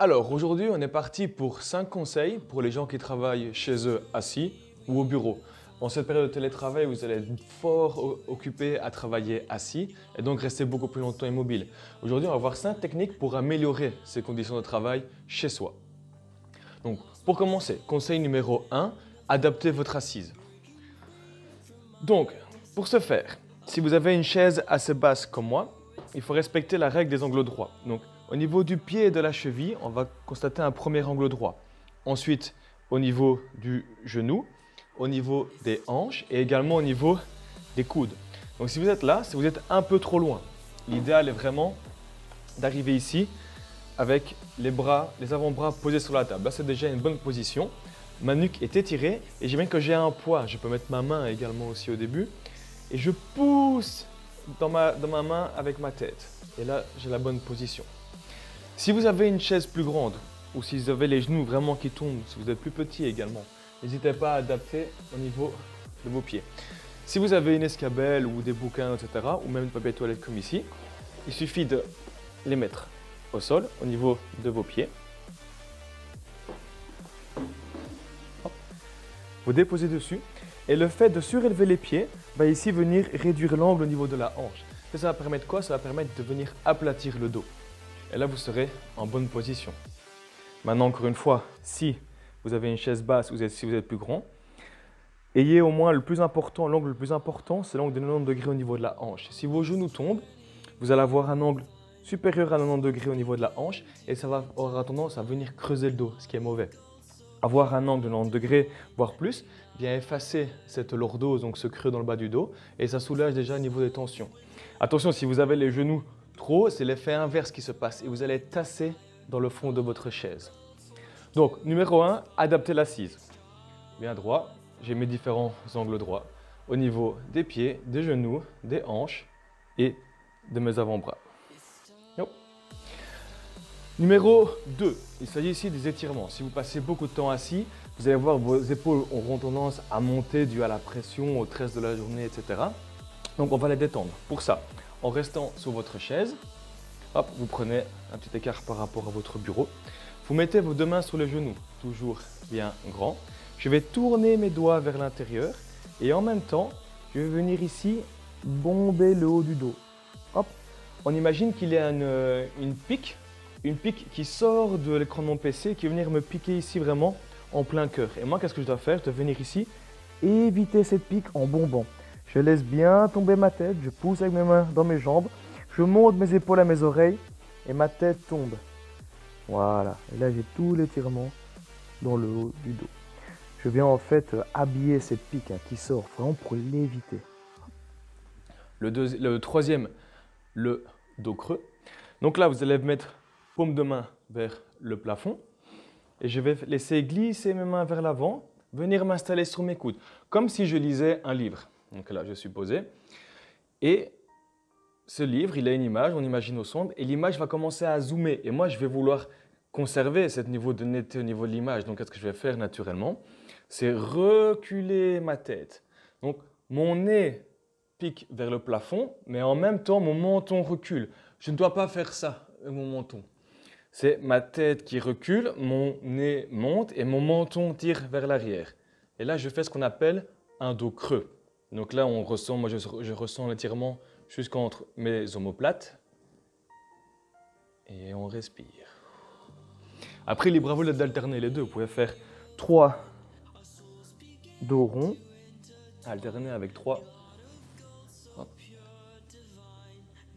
Alors aujourd'hui, on est parti pour 5 conseils pour les gens qui travaillent chez eux assis ou au bureau. En cette période de télétravail, vous allez être fort occupé à travailler assis et donc rester beaucoup plus longtemps immobile. Aujourd'hui, on va voir 5 techniques pour améliorer ces conditions de travail chez soi. Donc, pour commencer, conseil numéro 1, adaptez votre assise. Donc, pour ce faire, si vous avez une chaise assez basse comme moi, il faut respecter la règle des angles droits. Donc, au niveau du pied et de la cheville, on va constater un premier angle droit. Ensuite, au niveau du genou, au niveau des hanches et également au niveau des coudes. Donc, si vous êtes là, si vous êtes un peu trop loin, l'idéal est vraiment d'arriver ici avec les avant-bras posés sur la table. Là, c'est déjà une bonne position. Ma nuque est étirée et j'ai bien que j'ai un poids. Je peux mettre ma main également aussi au début. Et je pousse dans ma main avec ma tête. Et là, j'ai la bonne position. Si vous avez une chaise plus grande ou si vous avez les genoux vraiment qui tombent, si vous êtes plus petit également, n'hésitez pas à adapter au niveau de vos pieds. Si vous avez une escabelle ou des bouquins, etc., ou même une papier toilette comme ici, il suffit de les mettre au sol, au niveau de vos pieds. Hop. Vous déposez dessus et le fait de surélever les pieds va ici venir réduire l'angle au niveau de la hanche. Et ça va permettre quoi? Ça va permettre de venir aplatir le dos. Et là, vous serez en bonne position. Maintenant, encore une fois, si vous avez une chaise basse ou si vous êtes plus grand, ayez au moins le plus important, l'angle le plus important, c'est l'angle de 90 degrés au niveau de la hanche. Si vos genoux tombent, vous allez avoir un angle supérieur à 90 degrés au niveau de la hanche et ça aura tendance à venir creuser le dos, ce qui est mauvais. Avoir un angle de 90 degrés, voire plus, vient effacer cette lordose, donc ce creux dans le bas du dos, et ça soulage déjà au niveau des tensions. Attention, si vous avez les genoux trop, c'est l'effet inverse qui se passe et vous allez être tassé dans le fond de votre chaise. Donc, numéro 1, adaptez l'assise. Bien droit, j'ai mes différents angles droits au niveau des pieds, des genoux, des hanches et de mes avant-bras. Numéro 2, il s'agit ici des étirements. Si vous passez beaucoup de temps assis, vous allez voir vos épaules auront tendance à monter dû à la pression, au stress de la journée, etc. Donc on va les détendre. Pour ça, en restant sur votre chaise, hop, vous prenez un petit écart par rapport à votre bureau. Vous mettez vos deux mains sur les genoux, toujours bien grand. Je vais tourner mes doigts vers l'intérieur et en même temps, je vais venir ici bomber le haut du dos. Hop, on imagine qu'il y a une pique qui sort de l'écran de mon PC, qui va venir me piquer ici vraiment en plein cœur. Et moi, qu'est-ce que je dois faire? Je dois venir ici et éviter cette pique en bombant. Je laisse bien tomber ma tête, je pousse avec mes mains dans mes jambes, je monte mes épaules à mes oreilles et ma tête tombe. Voilà, et là j'ai tout l'étirement dans le haut du dos. Je viens en fait habiller cette pique qui sort, vraiment pour l'éviter. Le troisième, le dos creux. Donc là, vous allez mettre paume de main vers le plafond et je vais laisser glisser mes mains vers l'avant, venir m'installer sur mes coudes, comme si je lisais un livre. Donc là, je suis posé et ce livre, il a une image, on imagine au centre et l'image va commencer à zoomer et moi, je vais vouloir conserver ce niveau de netteté au niveau de l'image. Donc, qu'est-ce que je vais faire naturellement? C'est reculer ma tête. Donc, mon nez pique vers le plafond, mais en même temps, mon menton recule. Je ne dois pas faire ça, mon menton. C'est ma tête qui recule, mon nez monte et mon menton tire vers l'arrière. Et là, je fais ce qu'on appelle un dos creux. Donc là, on ressent, moi, je ressens l'étirement jusqu'entre mes omoplates. Et on respire. Après, libre à vous d'alterner les deux. Vous pouvez faire 3 dos ronds, alterner avec 3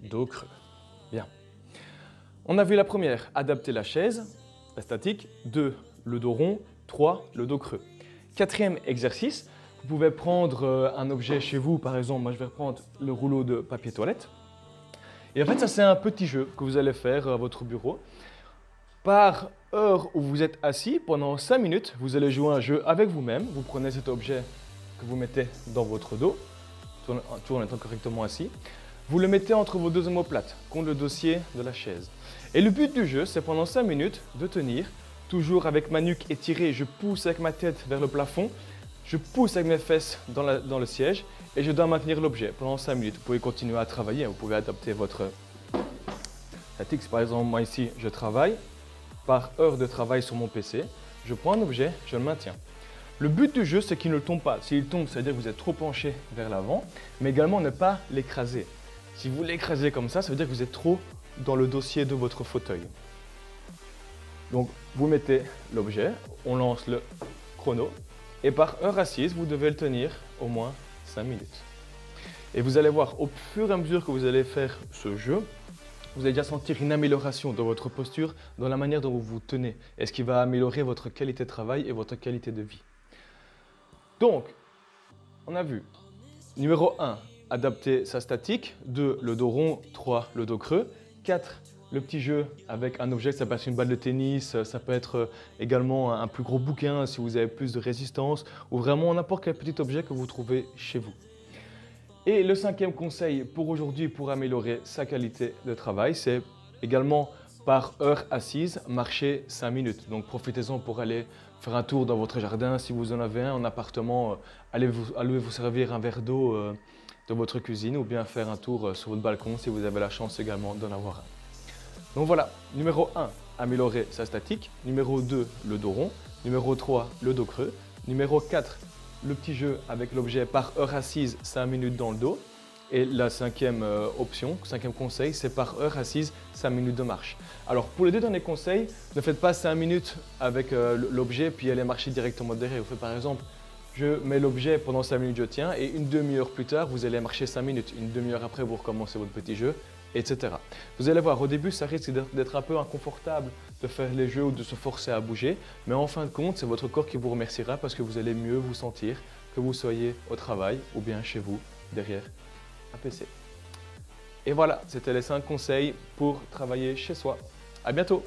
dos creux. Bien. On a vu la première, adapter la chaise, la statique. 2, le dos rond. 3, le dos creux. Quatrième exercice, vous pouvez prendre un objet chez vous. Par exemple, moi je vais prendre le rouleau de papier toilette. Et en fait, ça c'est un petit jeu que vous allez faire à votre bureau. Par heure où vous êtes assis, pendant 5 minutes, vous allez jouer un jeu avec vous-même. Vous prenez cet objet que vous mettez dans votre dos, toujours en étant correctement assis. Vous le mettez entre vos deux omoplates, contre le dossier de la chaise. Et le but du jeu, c'est pendant 5 minutes de tenir, toujours avec ma nuque étirée, je pousse avec ma tête vers le plafond, je pousse avec mes fesses dans le siège et je dois maintenir l'objet pendant 5 minutes. Vous pouvez continuer à travailler, vous pouvez adapter votre statique. Par exemple, moi ici, je travaille. par heure de travail sur mon PC. Je prends un objet, je le maintiens. Le but du jeu, c'est qu'il ne tombe pas. S'il tombe, ça veut dire que vous êtes trop penché vers l'avant, mais également ne pas l'écraser. Si vous l'écrasez comme ça veut dire que vous êtes trop dans le dossier de votre fauteuil. Donc, vous mettez l'objet, on lance le chrono, et par heure assise, vous devez le tenir au moins 5 minutes. Et vous allez voir, au fur et à mesure que vous allez faire ce jeu, vous allez déjà sentir une amélioration dans votre posture, dans la manière dont vous vous tenez, et ce qui va améliorer votre qualité de travail et votre qualité de vie. Donc, on a vu, numéro 1, adapter sa statique, 2, le dos rond, 3, le dos creux, 4, le petit jeu avec un objet, ça peut être une balle de tennis, ça peut être également un plus gros bouquin si vous avez plus de résistance, ou vraiment n'importe quel petit objet que vous trouvez chez vous. Et le 5e conseil pour aujourd'hui pour améliorer sa qualité de travail, c'est également par heure assise, marcher 5 minutes. Donc profitez-en pour aller faire un tour dans votre jardin si vous en avez un en appartement, allez vous servir un verre d'eau dans votre cuisine ou bien faire un tour sur votre balcon si vous avez la chance également d'en avoir un. Donc voilà, numéro 1, améliorer sa statique. Numéro 2, le dos rond. Numéro 3, le dos creux. Numéro 4, le petit jeu avec l'objet par heure assise, 5 minutes dans le dos. Et la 5e option, 5e conseil, c'est par heure assise, 5 minutes de marche. Alors pour les deux derniers conseils, ne faites pas 5 minutes avec l'objet puis allez marcher directement derrière. Vous faites par exemple, je mets l'objet pendant 5 minutes, je tiens et une demi-heure plus tard, vous allez marcher 5 minutes. Une demi-heure après, vous recommencez votre petit jeu, etc. Vous allez voir, au début, ça risque d'être un peu inconfortable de faire les jeux ou de se forcer à bouger. Mais en fin de compte, c'est votre corps qui vous remerciera parce que vous allez mieux vous sentir que vous soyez au travail ou bien chez vous, derrière un PC. Et voilà, c'était les 5 conseils pour travailler chez soi. À bientôt!